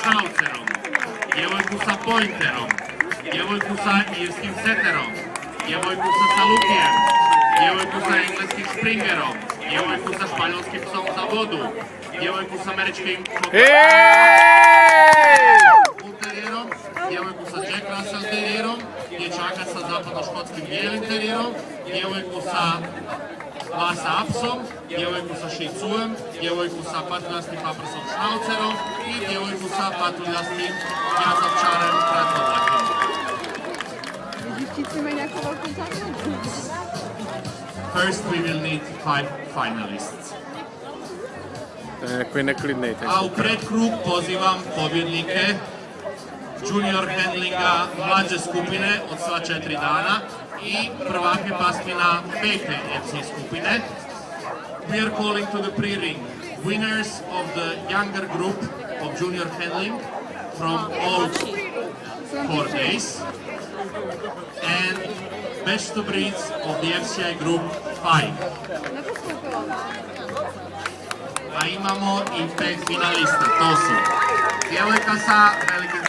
šnaucerom, djevojku sa pointerom, djevojku sa irskim seterom, djevojku sa salukijem, djevojku sa engleskim springerom, djevojku sa španjolskim psom za vodu, djevojku sa američkim terijerom, djevojku sa Jack Russell terijerom, dječaka sa zapadnoškotskim bijelim terijerom, djevojku sa Lhasa Apsom, djevojku sa Shih Tzuem, djevojku sa patuljastim paprsom šnaucerom i djevojku sa patuljastim jazavčarem kratkodlakim. First we will need 5 finalists. A u predkrug pozivam pobjednike junior handlinga mlađe skupine od sva 4 dana i prvake pasmina pete FC skupine. We are calling to the pre-ring winners of the younger group of junior handling from all 4 days and best two breeds of the FCI group 5. A imamo i 5 finalista, to su djevojka sa velikim